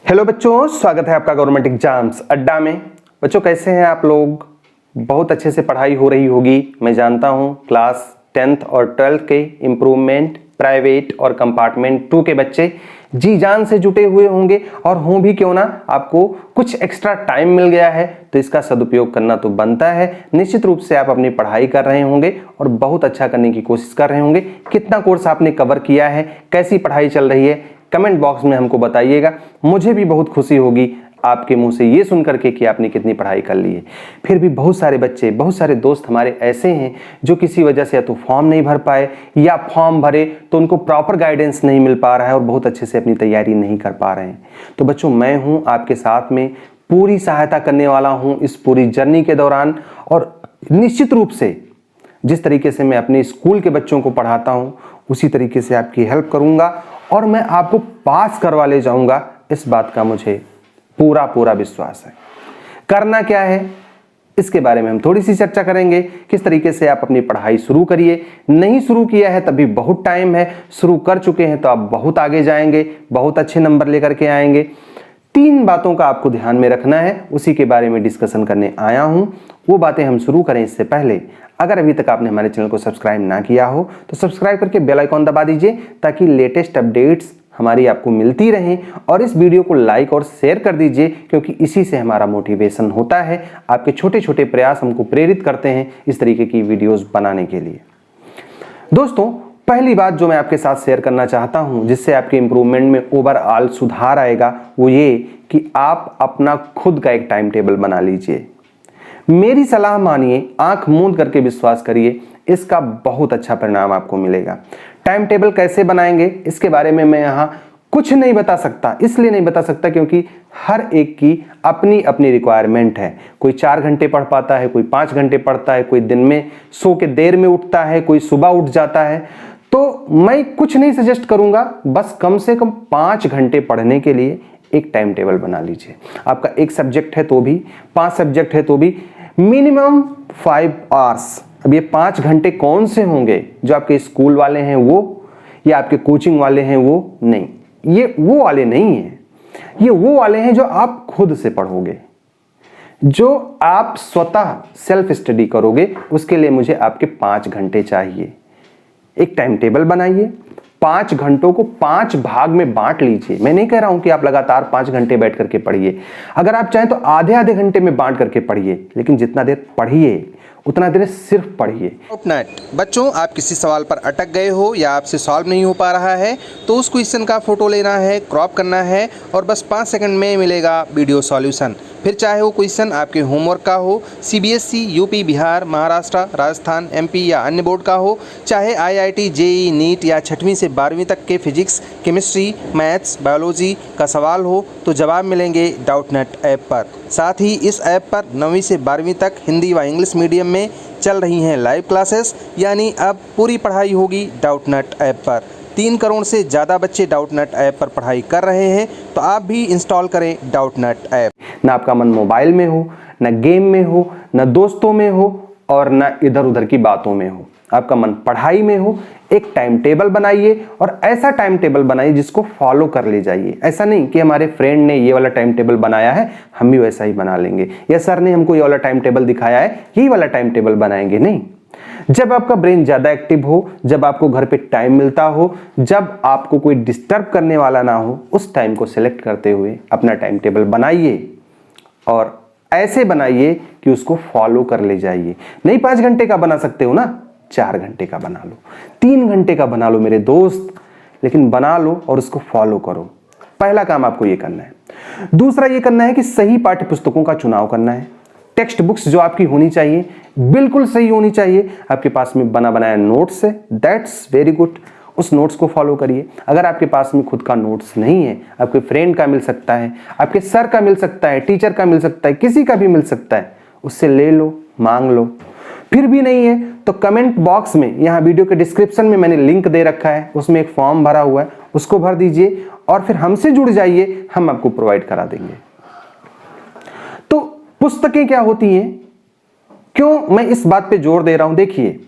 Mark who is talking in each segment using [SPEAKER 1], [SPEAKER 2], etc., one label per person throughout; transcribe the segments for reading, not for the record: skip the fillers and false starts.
[SPEAKER 1] Hello बच्चों, स्वागत है आपका गवर्नमेंट एग्जाम्स अड्डा में। बच्चों कैसे हैं आप लोग? बहुत अच्छे से पढ़ाई हो रही होगी, मैं जानता हूं। क्लास 10th और 12th के इम्प्रूवमेंट प्राइवेट और कंपार्टमेंट 2 के बच्चे जी जान से जुटे हुए होंगे, और हों भी क्यों ना, आपको कुछ एक्स्ट्रा टाइम मिल गया है तो इसका सदुपयोग करना तो बनता है। निश्चित रूप से आप अपनी पढ़ाई कर रहे होंगे और बहुत अच्छा करने की कोशिश कर रहे होंगे। कितना कोर्स आपने कवर किया है, कैसी पढ़ाई चल रही है, कमेंट बॉक्स में हमको बताइएगा। मुझे भी बहुत खुशी होगी आपके मुंह से ये सुन करके कि आपने कितनी पढ़ाई कर ली है। फिर भी बहुत सारे बच्चे, बहुत सारे दोस्त हमारे ऐसे हैं जो किसी वजह से या तो फॉर्म नहीं भर पाए, या फॉर्म भरे तो उनको प्रॉपर गाइडेंस नहीं मिल पा रहा है और बहुत अच्छे से अपनी तैयारी नहीं कर पा रहे हैं। तो बच्चों, मैं हूं आपके साथ में, पूरी सहायता करने वाला हूं इस पूरी जर्नी के दौरान। और निश्चित रूप से जिस तरीके से मैं अपने स्कूल के बच्चों को पढ़ाता हूं उसी तरीके से आपकी हेल्प करूंगा, और मैं आपको पास करवा ले जाऊंगा, इस बात का मुझे पूरा पूरा विश्वास है। करना क्या है इसके बारे में हम थोड़ी सी चर्चा करेंगे। किस तरीके से आप अपनी पढ़ाई शुरू करिए। नहीं शुरू किया है तभी बहुत टाइम है, शुरू कर चुके हैं तो आप बहुत आगे जाएंगे, बहुत अच्छे नंबर लेकर के आएंगे। 3 बातों का आपको ध्यान में रखना है, उसी के बारे में डिस्कशन करने आया हूं। वो बातें हम शुरू करें इससे पहले, अगर अभी तक आपने हमारे चैनल को सब्सक्राइब ना किया हो तो सब्सक्राइब करके बेल आइकॉन दबा दीजिए, ताकि लेटेस्ट अपडेट्स हमारी आपको मिलती रहें। और इस वीडियो को लाइक और शेयर कर दीजिए, क्योंकि इसी से हमारा मोटिवेशन होता है। आपके छोटे छोटे प्रयास हमको प्रेरित करते हैं इस तरीके की वीडियोस बनाने के लिए। दोस्तों, पहली बात जो मैं आपके साथ शेयर करना चाहता हूं, जिससे आपके इंप्रूवमेंट में ओवरऑल सुधार आएगा, वो ये कि आप अपना खुद का एक टाइम टेबल बना लीजिए। मेरी सलाह मानिए, आंख मूंद करके विश्वास करिए, इसका बहुत अच्छा परिणाम आपको मिलेगा। टाइम टेबल कैसे बनाएंगे इसके बारे में मैं यहां कुछ नहीं बता सकता। इसलिए नहीं बता सकता क्योंकि हर एक की अपनी अपनी रिक्वायरमेंट है। कोई 4 घंटे पढ़ पाता है, कोई 5 घंटे पढ़ता है, कोई दिन में सो के देर में उठता है, कोई सुबह उठ जाता है। तो मैं कुछ नहीं सजेस्ट करूंगा, बस कम से कम 5 घंटे पढ़ने के लिए एक टाइम टेबल बना लीजिए। आपका एक सब्जेक्ट है तो भी, 5 सब्जेक्ट है तो भी, मिनिमम 5 आवर्स। अब ये 5 घंटे कौन से होंगे? जो आपके स्कूल वाले हैं वो, या आपके कोचिंग वाले हैं वो? नहीं, ये वो वाले नहीं हैं। ये वो वाले हैं जो आप खुद से पढ़ोगे, जो आप स्वतः सेल्फ स्टडी करोगे। उसके लिए मुझे आपके 5 घंटे चाहिए। एक टाइम टेबल बनाइए, 5 घंटों को 5 भाग में बांट लीजिए। मैं नहीं कह रहा हूं कि आप लगातार 5 घंटे बैठ करके पढ़िए। अगर आप चाहें तो आधे आधे घंटे में बांट करके पढ़िए, लेकिन जितना देर पढ़िए उतना देर सिर्फ पढ़िए।
[SPEAKER 2] बच्चों, आप किसी सवाल पर अटक गए हो या आपसे सॉल्व नहीं हो पा रहा है तो उस क्वेश्चन का फोटो लेना है, क्रॉप करना है, और बस 5 सेकंड में मिलेगा वीडियो सॉल्यूशन। फिर चाहे वो क्वेश्चन आपके होमवर्क का हो, CBSE, UP, Bihar, Maharashtra, Rajasthan, MP या अन्य बोर्ड का हो, चाहे आईआईटी, जेईई, नीट या 6वीं से 12वीं तक के फिजिक्स, केमिस्ट्री, मैथ्स, बायोलॉजी का सवाल हो, तो जवाब मिलेंगे डाउटनेट ऐप पर। साथ ही इस ऐप पर 9वीं से 12वीं तक हिंदी व इंग्लिश मीडियम में चल रही हैं लाइव क्लासेस, यानी अब पूरी पढ़ाई होगी डाउटनेट ऐप पर। 3 करोड़ से ज़्यादा बच्चे डाउटनेट ऐप पर पढ़ाई कर रहे हैं, तो आप भी इंस्टॉल करें डाउटनेट ऐप।
[SPEAKER 1] ना आपका मन मोबाइल में हो, ना गेम में हो, ना दोस्तों में हो, और ना इधर उधर की बातों में हो। आपका मन पढ़ाई में हो। एक टाइम टेबल बनाइए, और ऐसा टाइम टेबल बनाइए जिसको फॉलो कर ले जाइए। ऐसा नहीं कि हमारे फ्रेंड ने ये वाला टाइम टेबल बनाया है, हम भी वैसा ही बना लेंगे, या सर ने हमको ये वाला टाइम टेबल दिखाया है, यही वाला टाइम टेबल बनाएंगे। नहीं, जब आपका ब्रेन ज्यादा एक्टिव हो, जब आपको घर पे टाइम मिलता हो, जब आपको कोई डिस्टर्ब करने वाला ना हो, उस टाइम को सिलेक्ट करते हुए अपना टाइम टेबल बनाइए, और ऐसे बनाइए कि उसको फॉलो कर ले जाइए। नहीं 5 घंटे का बना सकते हो ना, 4 घंटे का बना लो, 3 घंटे का बना लो मेरे दोस्त, लेकिन बना लो और उसको फॉलो करो। पहला काम आपको ये करना है। दूसरा ये करना है कि सही पाठ्य पुस्तकों का चुनाव करना है। टेक्स्ट बुक्स जो आपकी होनी चाहिए बिल्कुल सही होनी चाहिए। आपके पास में बना बनाया नोट्स है, दैट्स वेरी गुड, उस नोट्स को फॉलो करिए। अगर आपके पास में खुद का नोट्स नहीं है, आपके फ्रेंड का मिल सकता है, आपके सर का मिल सकता है, टीचर का मिल सकता है, किसी का भी मिल सकता है, उससे ले लो, मांग लो। फिर भी नहीं है तो कमेंट बॉक्स में, यहाँ वीडियो के डिस्क्रिप्शन में मैंने लिंक दे रखा है, उसमें एक फॉर्म भरा हुआ है, उसको भर दीजिए और फिर हमसे जुड़ जाइए, हम आपको प्रोवाइड करा देंगे। तो पुस्तकें क्या होती हैं, क्यों मैं इस बात पे जोर दे रहा हूं? देखिए,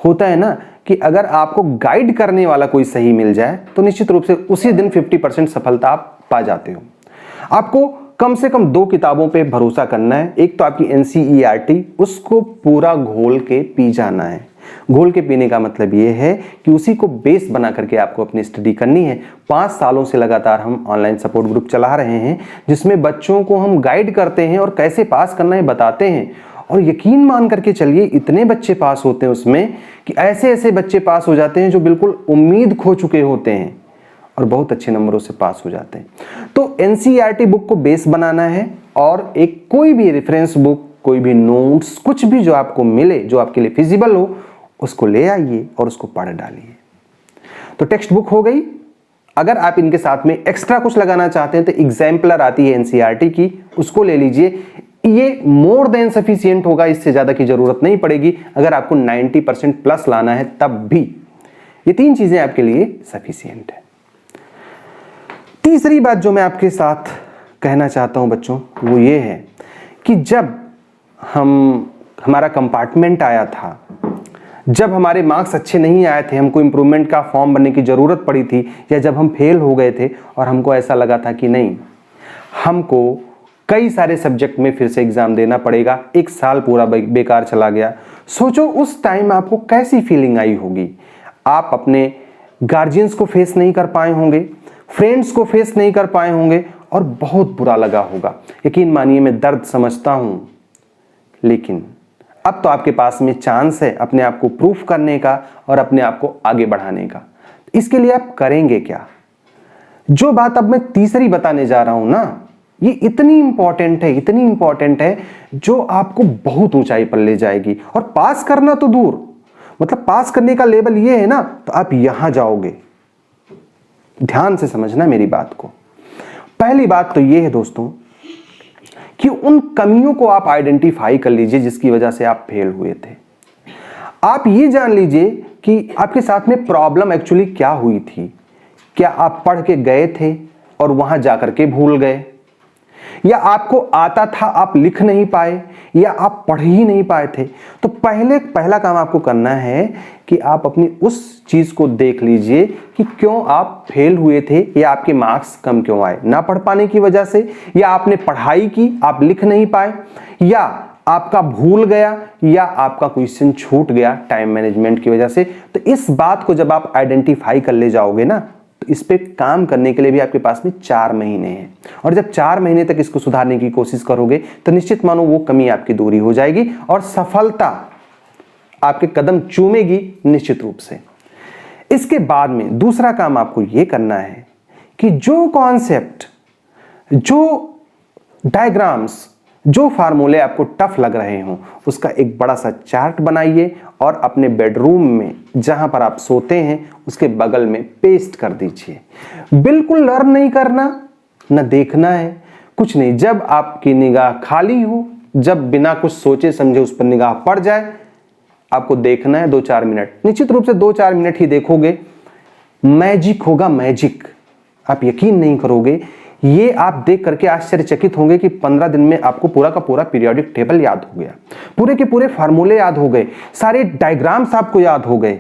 [SPEAKER 1] होता है ना कि अगर आपको गाइड करने वाला कोई सही मिल जाए तो निश्चित रूप से उसी दिन 50% सफलता आप पा जाते हो। आपको कम से कम 2 किताबों पे भरोसा करना है। एक तो आपकी NCERT, उसको पूरा घोल के पी जाना है। घोल के पीने का मतलब ये है कि उसी को बेस बना करके आपको अपनी स्टडी करनी है। 5 सालों से लगातार हम ऑनलाइन सपोर्ट ग्रुप चला रहे हैं, जिसमें बच्चों को हम गाइड करते हैं और कैसे पास करना है बताते हैं। और यकीन मान करके चलिए, इतने बच्चे पास होते हैं उसमें कि ऐसे ऐसे बच्चे पास हो जाते हैं जो बिल्कुल उम्मीद खो चुके होते हैं और बहुत अच्छे नंबरों से पास हो जाते हैं। तो NCERT बुक को बेस बनाना है और एक कोई भी रेफरेंस बुक, कोई भी नोट्स, कुछ भी जो आपको मिले, जो आपके लिए फिजिबल हो, उसको ले आइए और उसको पढ़ डालिए। तो टेक्स्ट बुक हो गई। अगर आप इनके साथ में एक्स्ट्रा कुछ लगाना चाहते हैं तो एग्जाम्पलर आती है NCERT की, उसको ले लीजिए। ये मोर देन सफिशिएंट होगा, इससे ज्यादा की जरूरत नहीं पड़ेगी। अगर आपको 90% प्लस लाना है तब भी ये 3 चीजें आपके लिए सफिशिएंट है। तीसरी बात जो मैं आपके साथ कहना चाहता हूं बच्चों, वो ये है कि जब हमारा कंपार्टमेंट आया था, जब हमारे मार्क्स अच्छे नहीं आए थे, हमको इम्प्रूवमेंट का फॉर्म भरने की ज़रूरत पड़ी थी, या जब हम फेल हो गए थे और हमको ऐसा लगा था कि नहीं, हमको कई सारे सब्जेक्ट में फिर से एग्ज़ाम देना पड़ेगा, 1 साल पूरा बेकार चला गया। सोचो उस टाइम आपको कैसी फीलिंग आई होगी। आप अपने गार्जियंस को फेस नहीं कर पाए होंगे, फ्रेंड्स को फेस नहीं कर पाए होंगे और बहुत बुरा लगा होगा। यकीन मानिए, मैं दर्द समझता हूँ, लेकिन अब तो आपके पास में चांस है अपने आप को प्रूफ करने का और अपने आप को आगे बढ़ाने का। इसके लिए आप करेंगे क्या? जो बात अब मैं तीसरी बताने जा रहा हूं ना, ये इतनी इंपॉर्टेंट है जो आपको बहुत ऊंचाई पर ले जाएगी। और पास करना तो दूर, मतलब पास करने का लेवल ये है ना, तो आप यहां जाओगे। ध्यान से समझना मेरी बात को। पहली बात तो ये है दोस्तों कि उन कमियों को आप आइडेंटिफाई कर लीजिए जिसकी वजह से आप फेल हुए थे। आप ये जान लीजिए कि आपके साथ में प्रॉब्लम एक्चुअली क्या हुई थी। क्या आप पढ़ के गए थे और वहां जाकर के भूल गए, या आपको आता था आप लिख नहीं पाए, या आप पढ़ ही नहीं पाए थे? तो पहला काम आपको करना है कि आप अपनी उस चीज को देख लीजिए कि क्यों आप फेल हुए थे, या आपके मार्क्स कम क्यों आए। ना पढ़ पाने की वजह से, या आपने पढ़ाई की आप लिख नहीं पाए, या आपका भूल गया, या आपका क्वेश्चन छूट गया टाइम मैनेजमेंट की वजह से। तो इस बात को जब आप आइडेंटिफाई कर ले जाओगे ना, तो इस पे काम करने के लिए भी आपके पास में 4 महीने हैं। और जब 4 महीने तक इसको सुधारने की कोशिश करोगे तो निश्चित मानो वो कमी आपकी दूरी हो जाएगी और सफलता आपके कदम चूमेगी निश्चित रूप से। इसके बाद में दूसरा काम आपको ये करना है कि जो कॉन्सेप्ट, जो डायग्राम्स, जो फार्मूले आपको टफ लग रहे हो, उसका एक बड़ा सा चार्ट बनाइए और अपने बेडरूम में जहां पर आप सोते हैं उसके बगल में पेस्ट कर दीजिए। बिल्कुल लर्न नहीं करना, न देखना है, कुछ नहीं। जब आपकी निगाह खाली हो, जब बिना कुछ सोचे समझे उस पर निगाह पड़ जाए, आपको देखना है 2-4 मिनट। निश्चित रूप से 2-4 मिनट ही देखोगे, मैजिक होगा, मैजिक। आप यकीन नहीं करोगे, ये आप देख करके आश्चर्यचकित होंगे कि 15 दिन में आपको पूरा का पूरा पीरियोडिक टेबल याद हो गया, पूरे के पूरे फार्मूले याद हो गए, सारे डायग्राम्स आपको याद हो गए।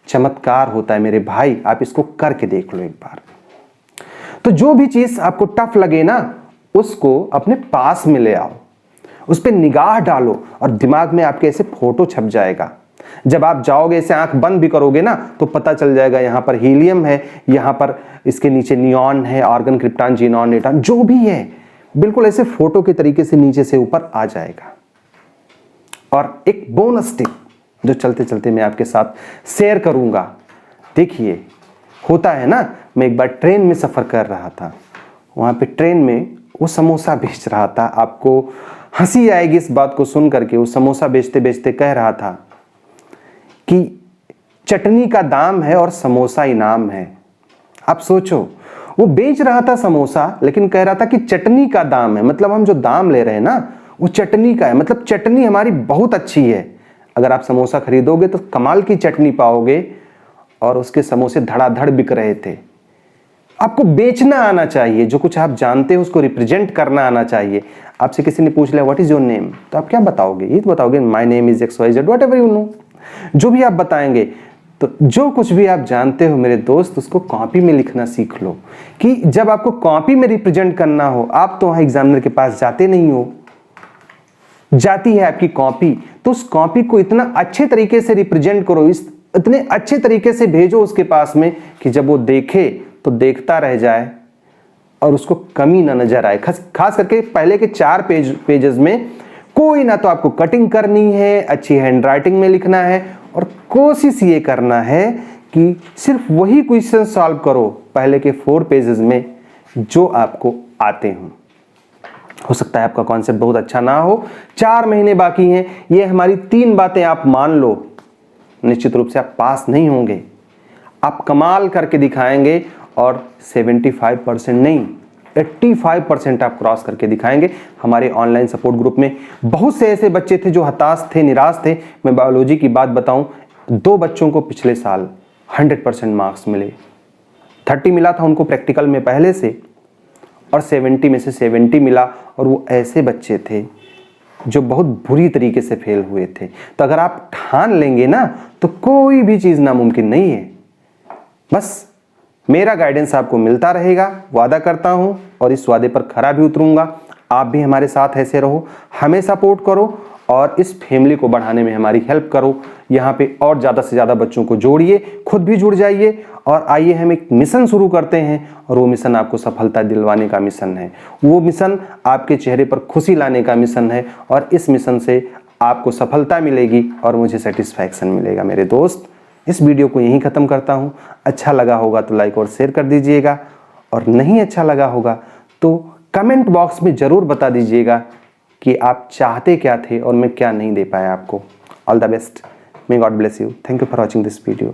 [SPEAKER 1] चमत्कार होता है मेरे भाई, आप इसको करके देख लो एक बार। तो जो भी चीज आपको टफ लगे ना, उसको अपने पास में ले आओ, उस पर निगाह डालो और दिमाग में आपके ऐसे फोटो छप जाएगा। जब आप जाओगे, ऐसे आंख बंद भी करोगे ना, तो पता चल जाएगा यहां पर हीलियम है, यहां पर इसके नीचे नियॉन है, आर्गन, क्रिप्टॉन, जीनॉन, नेटॉन, जो भी है, बिल्कुल ऐसे फोटो के तरीके से नीचे से ऊपर आ जाएगा। और एक बोनस टिप जो चलते चलते मैं आपके साथ शेयर करूंगा। देखिए, होता है ना, मैं एक बार ट्रेन में सफर कर रहा था, वहां पे ट्रेन में वो समोसा बेच रहा था। आपको हंसी आएगी इस बात को सुन करके। वो समोसा बेचते बेचते कह रहा था कि चटनी का दाम है और समोसा इनाम है। आप सोचो, वो बेच रहा था समोसा, लेकिन कह रहा था कि चटनी का दाम है, मतलब हम जो दाम ले रहे हैं ना, वो चटनी का है, मतलब चटनी हमारी बहुत अच्छी है। अगर आप समोसा खरीदोगे तो कमाल की चटनी पाओगे। और उसके समोसे धड़ाधड़ बिक रहे थे। आपको बेचना आना चाहिए, जो कुछ आप जानते हो उसको रिप्रेजेंट करना आना चाहिए। आपसे किसी ने पूछ लिया व्हाट इज योर नेम, तो आप क्या बताओगे? ये तो बताओगे my name is XYZ, whatever you know. जो भी आप बताएंगे, तो जो कुछ भी आप जानते हो मेरे दोस्त, उसको कॉपी में लिखना सीख लो, कि जब आपको कॉपी में रिप्रेजेंट करना हो, आप तो वहां एग्जामिनर के पास जाते नहीं हो, जाती है आपकी कॉपी, तो उस कॉपी को इतना अच्छे तरीके से रिप्रेजेंट करो, इतने अच्छे तरीके से भेजो उसके पास में कि जब वो देखे तो देखता रह जाए और उसको कमी ना नजर आए। खास करके पहले के 4 पेजेस में कोई ना तो आपको कटिंग करनी है, अच्छी हैंडराइटिंग में लिखना है, और कोशिश ये करना है कि सिर्फ वही क्वेश्चन सॉल्व करो पहले के 4 पेजेस में जो आपको आते हों। हो सकता है आपका कॉन्सेप्ट बहुत अच्छा ना हो, 4 महीने बाकी हैं, ये हमारी 3 बातें आप मान लो, निश्चित रूप से आप पास नहीं होंगे, आप कमाल करके दिखाएंगे और 75% नहीं 85% आप क्रॉस करके दिखाएंगे। हमारे ऑनलाइन सपोर्ट ग्रुप में बहुत से ऐसे बच्चे थे जो हताश थे, निराश थे। मैं बायोलॉजी की बात बताऊं, 2 बच्चों को पिछले साल 100% मार्क्स मिले, 30 मिला था उनको प्रैक्टिकल में पहले से, और 70 में से 70 मिला, और वो ऐसे बच्चे थे जो बहुत बुरी तरीके से फेल हुए थे। तो अगर आप ठान लेंगे ना तो कोई भी चीज नामुमकिन नहीं है। बस मेरा गाइडेंस आपको मिलता रहेगा, वादा करता हूं, और इस वादे पर खरा भी उतरूंगा। आप भी हमारे साथ ऐसे रहो, हमें सपोर्ट करो और इस फैमिली को बढ़ाने में हमारी हेल्प करो। यहाँ पे और ज़्यादा से ज़्यादा बच्चों को जोड़िए, खुद भी जुड़ जाइए, और आइए हम एक मिशन शुरू करते हैं, और वो मिशन आपको सफलता दिलवाने का मिशन है। वो मिशन आपके चेहरे पर खुशी लाने का मिशन है, और इस मिशन से आपको सफलता मिलेगी और मुझे सेटिस्फैक्शन मिलेगा। मेरे दोस्त, इस वीडियो को यहीं ख़त्म करता हूँ। अच्छा लगा होगा तो लाइक और शेयर कर दीजिएगा, और नहीं अच्छा लगा होगा तो कमेंट बॉक्स में ज़रूर बता दीजिएगा कि आप चाहते क्या थे और मैं क्या नहीं दे पाया आपको। All the best, may God bless you. Thank you for watching this video.